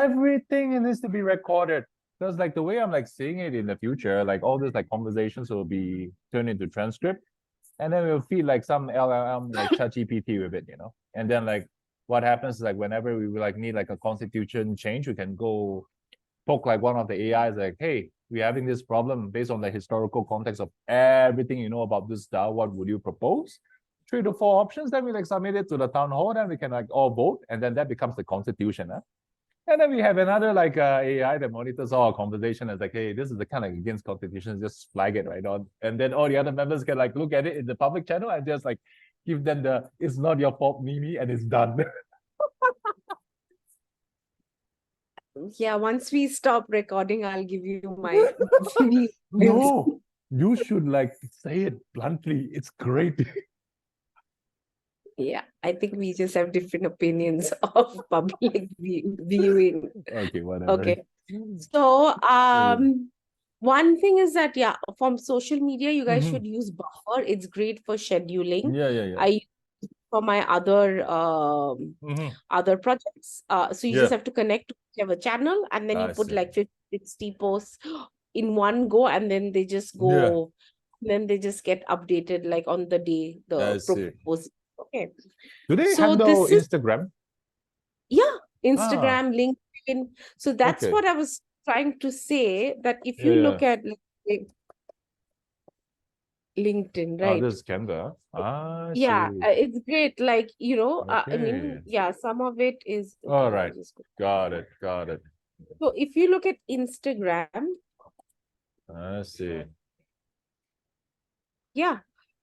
everything needs to be recorded. Because like the way I'm like seeing it in the future, like all these like conversations will be turned into transcript, and then we'll feed like some LLM like ChatGPT with it, And then like what happens is like whenever we like need like a constitution change, we can go poke like one of the AIs like, hey, we're having this problem based on the historical context of everything you know about this style. What would you propose? 3 to 4 options. Then we like submit it to the town hall. Then we can like all vote, and then that becomes the constitution. Huh? And then we have another like AI that monitors all our conversation. It's like, hey, this is the kind of against constitution. Just flag it right on, and then all the other members can like look at it in the public channel and just like give them the "it's not your fault" meme, and it's done. Yeah, once we stop recording, I'll give you my views. No, you should like say it bluntly. It's great. Yeah, I think we just have different opinions of public viewing. Okay, whatever. Okay. So, one thing is that, yeah, from social media, you guys should use Buffer. It's great for scheduling. Yeah. I use it for my other other projects. So you just have to connect to whichever channel, and then you put like 50, 60 posts in one go, and then they just go, then they just get updated like on the day the proposal. Okay. Do they handle Instagram? Yeah, Instagram, LinkedIn. So that's what I was trying to say, that if you look at LinkedIn, right? Oh, this is Canva. Yeah, it's great. Like, I mean, yeah, some of it is. Okay, all right. Got it. So if you look at Instagram. I see. Yeah,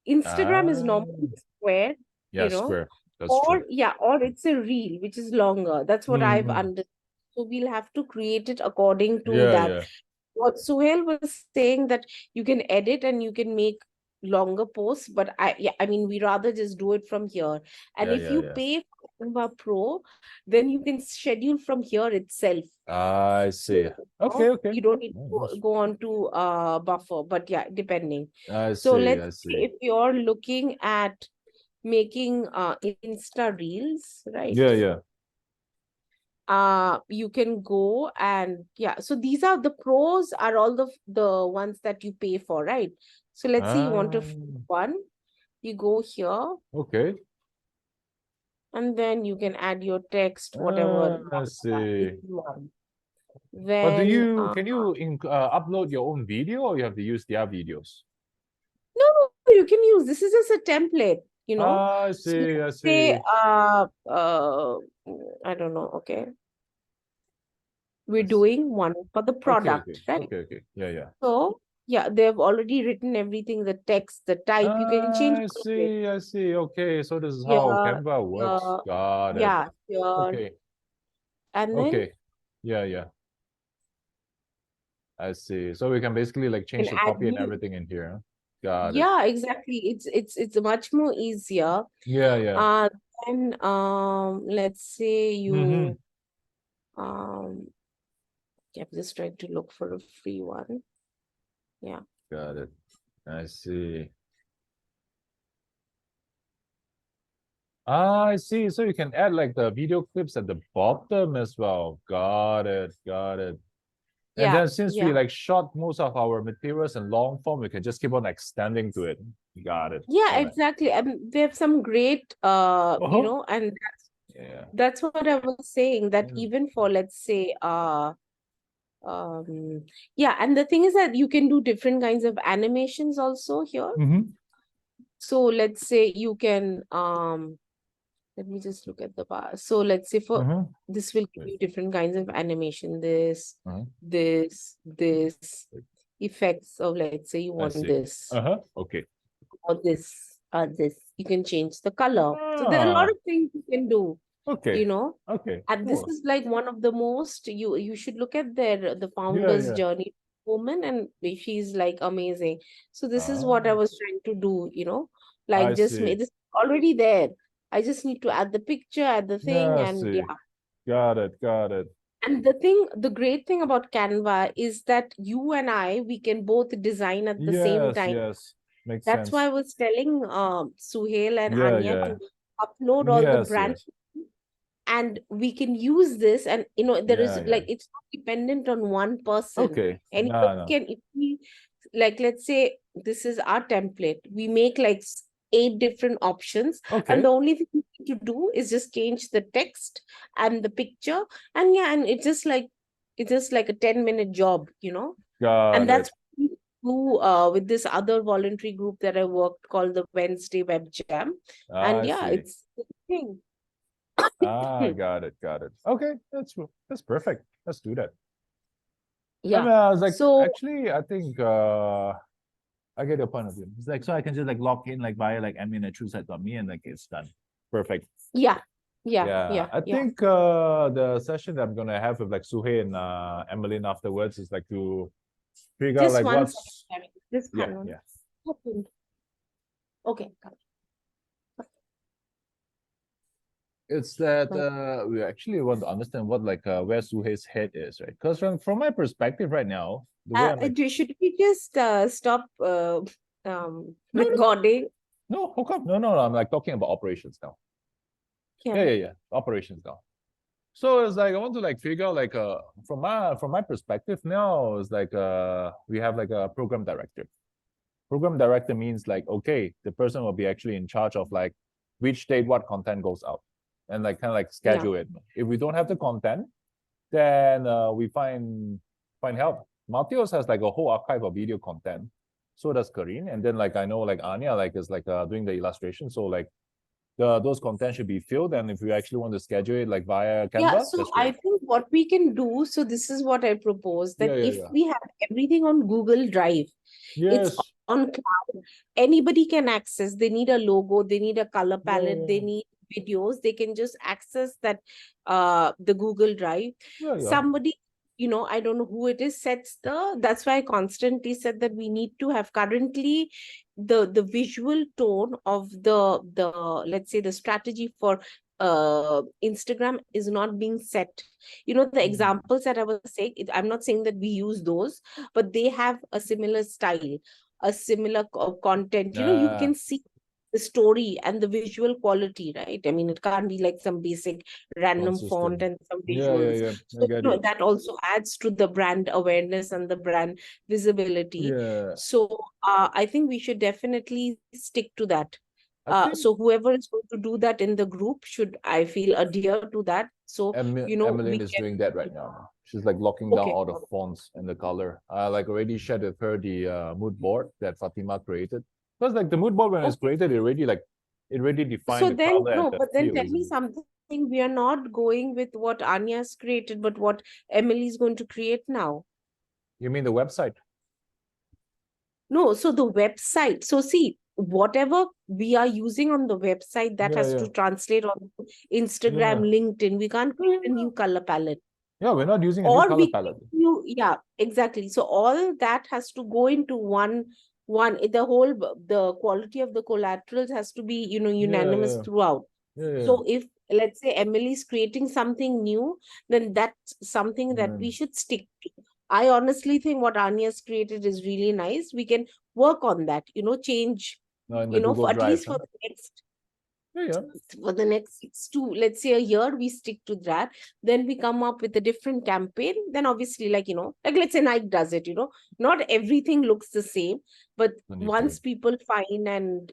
Instagram is normally square, square. That's or true. or it's a reel, which is longer. That's what I've understood. So we'll have to create it according to that. What Suhail was saying, that you can edit and you can make longer posts, but I mean, we rather just do it from here. And if you pay for Canva Pro, then you can schedule from here itself. I see. Okay. You don't need to go on to Buffer, but yeah, depending. Let's say if you're looking at making Insta Reels, right? Yeah. You can go and so these are the pros, are all the ones that you pay for, right? So let's say you want a one, you go here. Okay. And then you can add your text, whatever. I see. Then, but can you upload your own video, or you have to use their videos? No, you can use, this is just a template, I see. So say, I don't know. Okay. We're doing one for the product, right? Okay. Yeah. So yeah, they've already written everything, the text, the type, you can change. I see. Okay, so this is how Canva works. Got it. Yeah, okay. And then yeah. I see. So we can basically like change the copy and everything in here. Got it. Yeah, exactly. It's much more easier. Yeah. Then let's say you I'm just trying to look for a free one. Yeah. Got it. I see. I see. So you can add like the video clips at the bottom as well. Got it. And then since we like shot most of our materials in long form, we can just keep on extending to it. Got it. Yeah, exactly. And they have some great and that's what I was saying, that even for, let's say, and the thing is that you can do different kinds of animations also here. So let's say you can let me just look at the bar. So let's say for this will give you different kinds of animation, this effects of, let's say you want this okay, or this you can change the color. So there are a lot of things you can do. Okay. And this is like one of the most, you should look at the founder's journey woman, and she's like amazing. So this is what I was trying to do, like just make this already there. I just need to add the picture, add the thing, and Got it. And the great thing about Canva is that you and we can both design at the same time. Yes, makes That's sense. why I was telling Suhail and Anya to upload all the brands and we can use this, and there is Yeah. it's not dependent on one person. Okay. Anybody No. can, if we let's say this is our template, we make like 8 different options, Okay. and the only thing we need to do is just change the text and the picture, and and it's just like a 10-minute job, Got and that's it. what we do with this other voluntary group that I worked called the Wednesday Web Jam. And I see. it's the thing. Got it. Okay, that's perfect. Let's do that. Yeah. I was like, So actually, I think I get your point of view. It's like, so I can just like log in like via like admin@truesite.me and like it's done. Perfect. yeah. I think the session that I'm gonna have with like Suhei and Emmeline afterwards is like to figure out Just like one what's second. Just hang on. Okay. it's that we actually want to understand what like where Suhei's head is, right? Because from my perspective right now, the way I'm like, Should we just stop no, recording? no, how come? No, I'm like talking about operations now. Yeah. Operations now. So it's like I want to like figure out like from my perspective now, it's like we have like a program director. Program director means like, okay, the person will be actually in charge of like which date what content goes out, and like kind of like schedule it. If we don't have the content, then we find help. Matthias has like a whole archive of video content. So does Karine, and then like I know like Anya like is like doing the illustration. So like those content should be filled, and if we actually want to schedule it like via Canva, Yeah, so I think what we can do, so this is what I propose, that if we have everything on Google Drive, it's on cloud, anybody can access. They need a logo, they need a color palette, they need videos, they can just access that the Google Drive. Somebody, I don't know who it is, that's why I constantly said that we need to have currently the visual tone of the let's say the strategy for Instagram is not being set. The examples that I was saying, I'm not saying that we use those, but they have a similar style, a similar content. You can see the story and the visual quality, right? I mean, it can't be like some basic random font and some visuals. So that also adds to the brand awareness and the brand visibility. So I think we should definitely stick to that. So whoever is going to do that in the group should, I feel, adhere to that. So Emmeline is doing that right now. She's like locking down all the fonts and the color. I like already shared with her the mood board that Fatima created. Because like the mood board when it's created, it already defined so the then color. no, but then tell me something. We are not going with what Anya's created, but what Emily is going to create now. You mean the website? No, so the website. So see, whatever we are using on the website, that has to translate on Instagram, LinkedIn. We can't create a new color palette. Yeah, we're not using a new color palette. Yeah, exactly. So all that has to go into one, the quality of the collaterals has to be, unanimous throughout. So if, let's say, Emily is creating something new, then that's something that we should stick to. I honestly think what Anya's created is really nice. We can work on that, change, for at least for the next 6 to, let's say, a year, we stick to that. Then we come up with a different campaign. Then obviously, like let's say Nike does it, not everything looks the same, but once people find and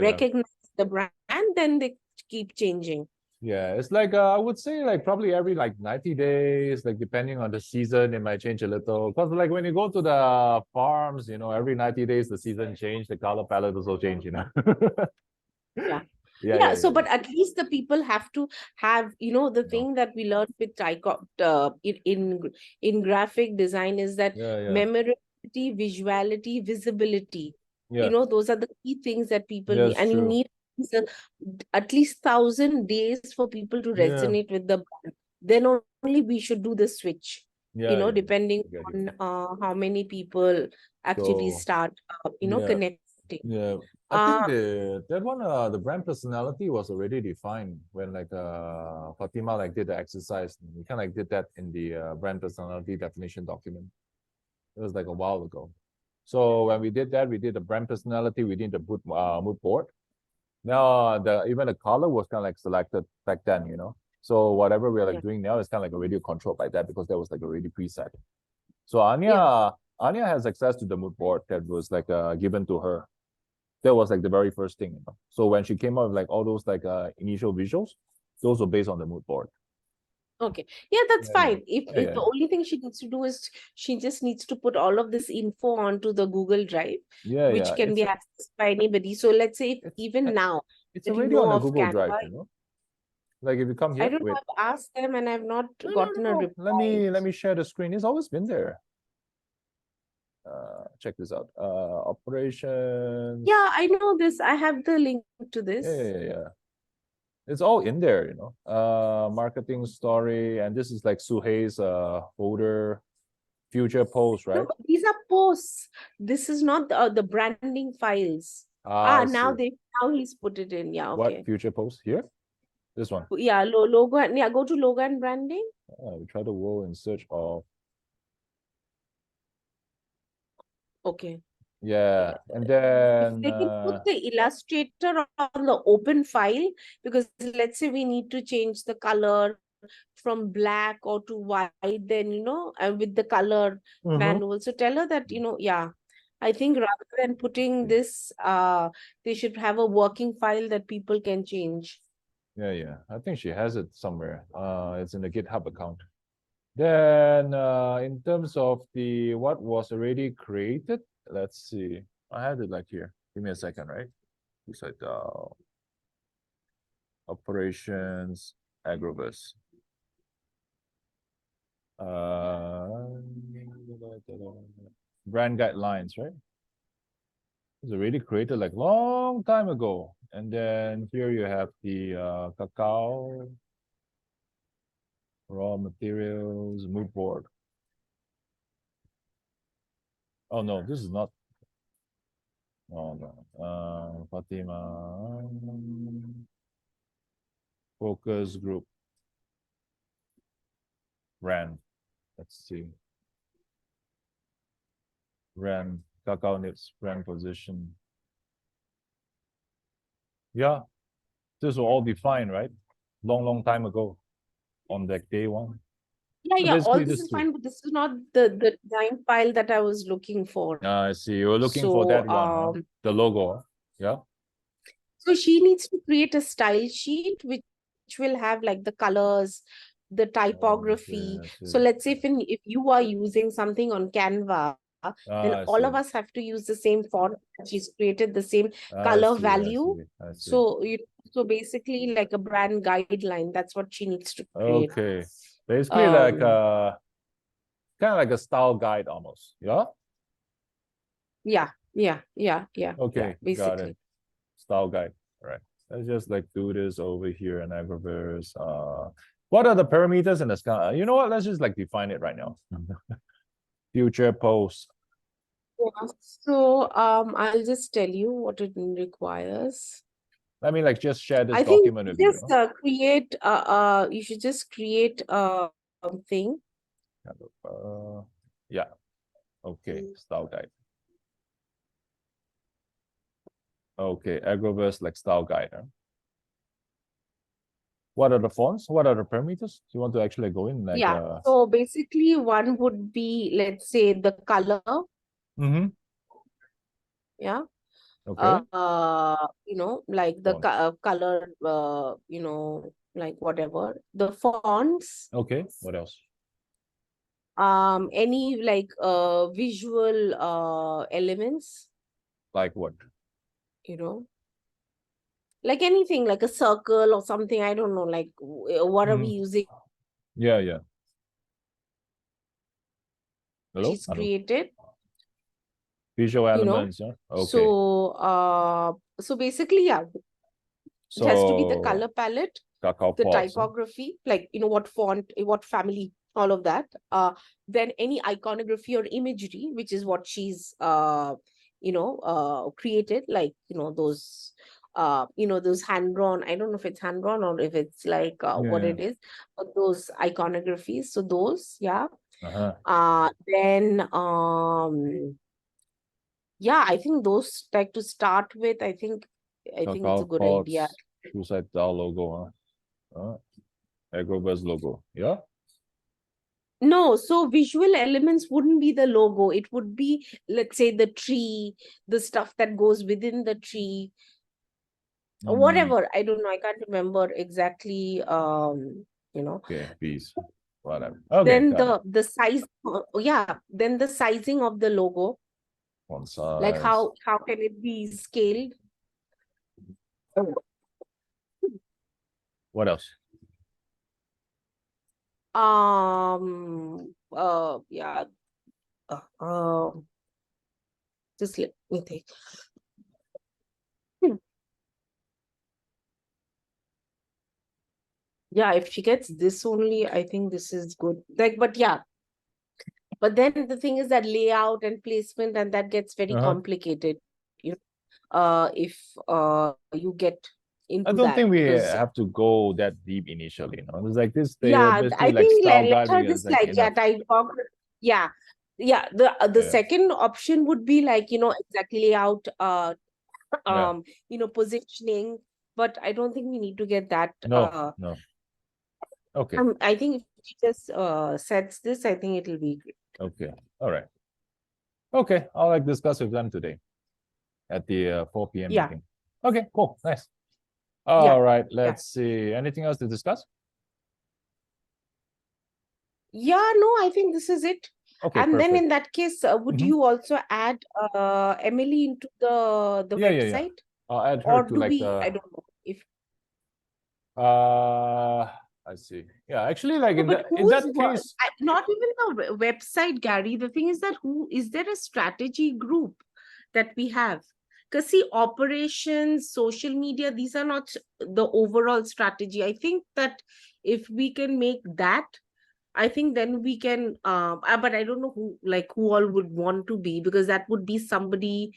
recognize the brand, then they keep changing. Yeah, it's like I would say like probably every like 90 days, like depending on the season, it might change a little. Because like when you go to the farms, every 90 days the season change, the color palette also change, So but at least the people have to have, the thing that we learned with in graphic design is that memorability, visuality, visibility. Those are the key things that people need, and you need at least 1,000 days for people to resonate with the brand. Then only we should do the switch. Depending on how many people actually start connecting. Yeah, I think that one the brand personality was already defined when like Fatima like did the exercise. We kind of like did that in the brand personality definition document. It was like a while ago. So when we did that, we did the brand personality, we did the mood board. Now even the color was kind of like selected back then, So whatever we're like Yeah. doing now is kind of like already controlled by that because that was like already preset. So Anya has access to the mood board that was like given to her. That was like the very first thing, you know. So when she came up with like all those like initial visuals, those were based on the mood board. Okay. Yeah, that's Yeah. fine. If Yeah, the only thing she needs to do is she just needs to put all of this info onto the Google Drive, yeah, which can be accessed by anybody. So let's say if even now it's that you already on know the of Google Drive, Canva, you know. Like if you come I here, don't know, wait. I've asked them and I've not No, gotten a reply. let me share the screen. It's always been there. Check this out. Operations. Yeah, I know this. I have the link to this. Yeah. It's all in there, you know. Marketing story, and this is like Suhei's folder, future post, right? No, these are posts. This is not the branding files. I Now see. he's put it in. Yeah, What okay. future post here? This one. Yeah, logo and yeah, go to logo and branding. We try to go in search of. Okay. Yeah, and If then they can put the illustrator on the open file, because let's say we need to change the color from black or to white, then with the color manual. So tell her that, yeah, I think rather than putting this, they should have a working file that people can change. yeah. I think she has it somewhere. It's in the GitHub account. Then in terms of the what was already created, let's see. I have it like here. Give me a second, right? It's like operations Agroverse. Brand guidelines, right? It's already created like long time ago. And then here you have the cacao, raw materials, mood board. Oh no, this is not. Oh no. Fatima. Focus group. Brand. Let's see. Brand. Cacao Nips brand position. Yeah. This will all be fine, right? Long time ago. On that day one. Yeah, all Basically this this is too. fine, but this is not the design file that I was looking for. I see. You're looking for that one, huh? The logo. Yeah. So she needs to create a style sheet which will have like the colors, the typography. Okay, I So see. let's say if you are using something on Canva, then I all see. of us have to use the same font. She's created the same I color see. value. I see. So basically like a brand guideline. That's what she needs to create. Okay. Basically like kind of like a style guide almost. Yeah. Yeah. Okay, Basically. got it. Style guide. All right. Let's just like do this over here in Agroverse. What are the parameters in the sky? You know what? Let's just like define it right now. Future post. Yeah. So I'll just tell you what it requires. Let me like just share this I think document with you. just create you should just create a thing. Yeah. Okay, style guide. Okay, Agroverse like style guide. Huh? What are the fonts? What are the parameters? Do you want to actually go in like So basically one would be, let's say, the color. Yeah. Okay. Like the color, like whatever. The fonts. Okay. What else? Any like visual elements. Like what? Like anything, like a circle or something. I don't know, like what are we using? Yeah. Hello? She's created. Visual elements, yeah. Okay. So basically, yeah, it has to be the color palette, the typography, like what font, what family, all of that. Then any iconography or imagery, which is what she's created, like those those hand-drawn, I don't know if it's hand-drawn or if it's like what it is, but those iconographies. So those, yeah. Then yeah, I think those, like, to start with, I think it's a good idea. Suicide DAO logo, huh? Agroverse logo. Yeah. No, so visual elements wouldn't be the logo. It would be, let's say, the tree, the stuff that goes within the tree, or whatever. I don't know. I can't remember exactly. Okay, peace. Whatever. Okay, Then got the size, yeah. Then the sizing of the logo, Font like size. how can it be scaled? What else? Yeah. Just let me think. Yeah, if she gets this only, I think this is good. Like, but yeah. But then the thing is that layout and placement, and that gets very complicated. You if you get I into don't that, think we because have to go that deep initially. You know, it's like this. They yeah, basically I like think style let guide her is just like like, yeah, enough. type of, yeah. The Yeah. second option would be like, exactly layout, positioning, but I don't think we need to get that. No. Okay. I think if she just sets this, I think it'll be great. Okay. All right. Okay. I'll like discuss with them today at the 4 p.m. Yeah. meeting. Okay, cool. Nice. Yeah. All right. Let's see. Anything else to discuss? Yeah, no, I think this is it. Okay, And then perfect. in that case, would you also add Emily into the Yeah. website? I'll add her Or to do like we, the I don't know if I see. Yeah, actually, like no, in but that case, not even the website, Gary. The thing is that is there a strategy group that we have? Because see, operations, social media, these are not the overall strategy. I think that if we can make that, I think then we can, but I don't know who all would want to be, because that would be somebody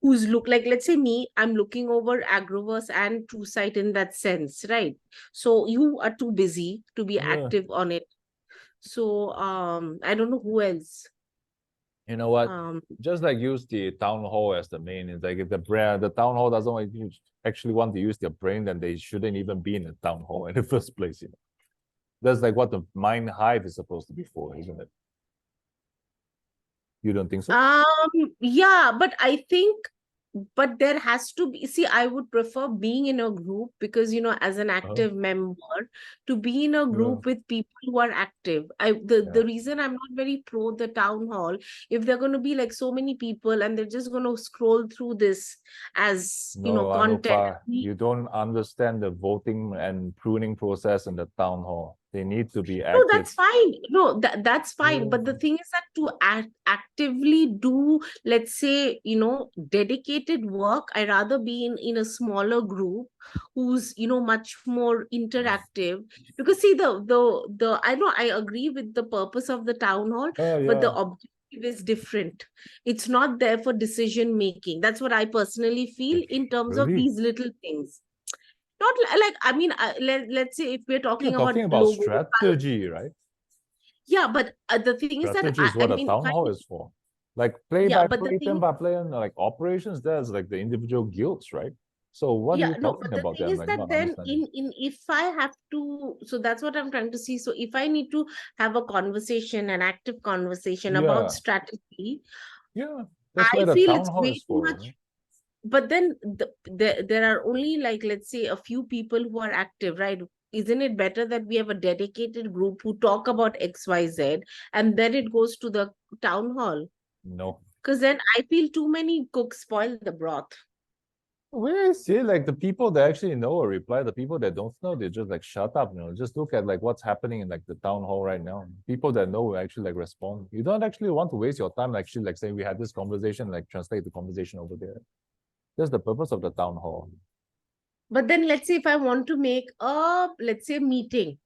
who's like, let's say me, I'm looking over Agroverse and TrueSight in that sense, right? So you are too busy to be active on it. So I don't know who else. you know what? Just like use the town hall as the main. It's like if the town hall doesn't actually want to use their brain, then they shouldn't even be in the town hall in the first place. That's like what the mind hive is supposed to be for, isn't it? You don't think so? Yeah, but I think, but there has to be, see, I would prefer being in a group, because as an active member, to be in a group with people who are active. The reason I'm not very pro the town hall, if they're going to be like so many people and they're just going to scroll through this as content. You don't understand the voting and pruning process in the town hall. They need to be active. No, that's fine. No, that's fine. But the thing is that to actively do, let's say, dedicated work, I rather be in a smaller group who's, much more interactive. Because see, the I know I agree with the purpose of the town hall, but the objective is different. It's not there for decision making. That's what I personally feel in terms of these little things. Not like, I mean, let's say if we're talking about logo, strategy, right? Yeah, but the thing is that strategy is what a town hall is for. Like play by play, turn by play, and like operations, there's like the individual guilds, right? So what are you talking about? The thing is that then if I have to, so that's what I'm trying to see. So if I need to have a conversation, an active conversation about strategy, that's where I the feel town it's hall way is too for. much. But then there are only like, let's say, a few people who are active, right? Isn't it better that we have a dedicated group who talk about XYZ and then it goes to the town hall? No. Because then I feel too many cooks spoil the broth. Where I see like the people that actually know or reply, the people that don't know, they just like shut up, just look at like what's happening in like the town hall right now. People that know will actually like respond. You don't actually want to waste your time actually like say we had this conversation, like translate the conversation over there. That's the purpose of the town hall. But then let's say if I want to make a, let's say, meeting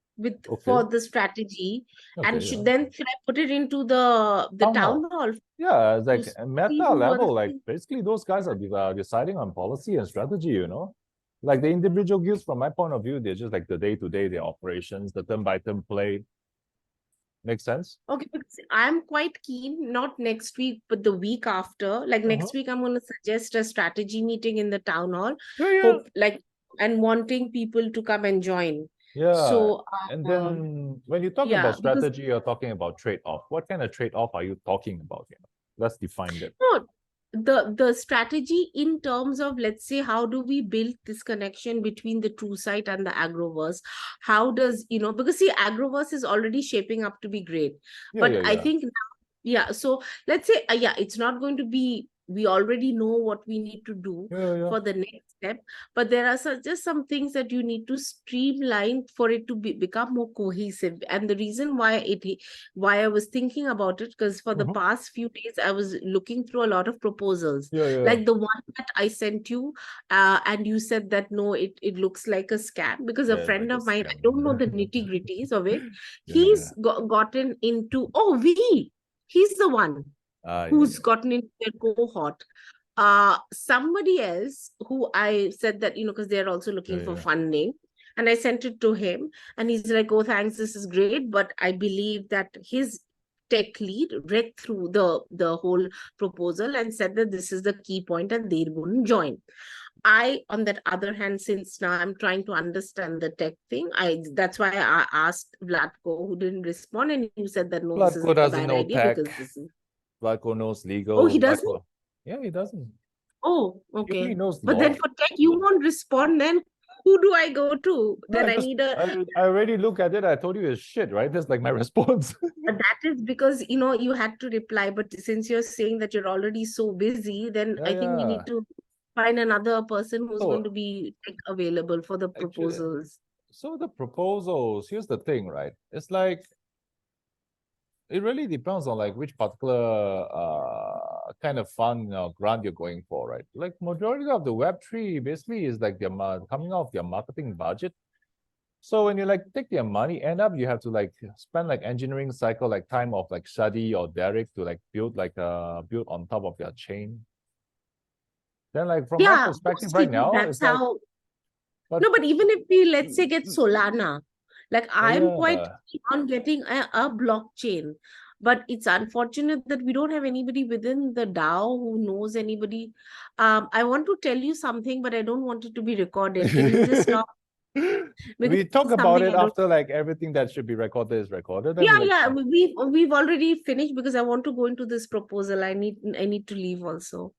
for the strategy, and then should I put it into the town hall? Yeah, it's like meta level, like basically those guys are deciding on policy and strategy, like the individual guilds from my point of view, they're just like the day-to-day, their operations, the turn-by-turn play. Make sense? Okay, because I'm quite keen, not next week, but the week after. Like next week, I'm going to suggest a strategy meeting in the town hall. Yeah. And wanting people to come and join. Yeah. So, And then when you talk yeah, about because strategy, you're talking about trade-off. What kind of trade-off are you talking about? You know, let's define it. no, the strategy in terms of, let's say, how do we build this connection between the true site and the Agroverse? How does, because see, Agroverse is already shaping up to be great. Yeah, But yeah, I yeah. think yeah, so let's say, yeah, it's not going to be, we already know what we need to do Yeah, yeah. for the next step, but there are just some things that you need to streamline for it to become more cohesive. And the reason why I was thinking about it, because for the Mhm. past few days I was looking through a lot of proposals, Yeah, yeah. like the one that I sent you, and you said that no, it looks like a scam, because a Yeah, friend like a of mine, I scam. don't know the nitty-gritties of it, Yeah, yeah. he's gotten into, he's the one Yeah, who's yeah. gotten into their cohort. Somebody else who I said that, because they're also looking Yeah, for yeah. funding, and I sent it to him, and he's like, oh, thanks, this is great, but I believe that his tech lead read through the whole proposal and said that this is the key point and they wouldn't join. I, on that other hand, since now I'm trying to understand the tech thing, that's why I asked Vlatko, who didn't respond, and you said that no, this Vlatko isn't a doesn't bad know idea tech. because this is. Vlatko knows Oh, legal. he doesn't? Vlatko. Yeah, he doesn't. Oh, He only okay. knows But then law. for tech, you won't respond. Then who do I go to? No, Then I need a. I already look at it. I told you it's shit, right? That's like my response. That is because, you had to reply. But since you're saying that you're already so busy, then Yeah, I think we yeah. need to find another person who's going to So be available for the actually, proposals. so the proposals, here's the thing, right? It's like it really depends on like which particular kind of fund grant you're going for, right? Like majority of the Web3 basically is like they're coming off their marketing budget. So when you like take their money, end up you have to like spend like engineering cycle like time of like Shadi or Derek to like build on top of their chain. Then like from my Yeah, perspective right mostly now, that's it's like, how. but No, but even if we, let's say, get Solana, like I'm quite yeah. keen on getting a blockchain, but it's unfortunate that we don't have anybody within the DAO who knows anybody. I want to tell you something, but I don't want it to be recorded. Can you just stop? Because We this talk is about something it I don't. after like everything that should be recorded is recorded. Then Yeah, we yeah, we've already finished because I want to go into this proposal. I need to leave also.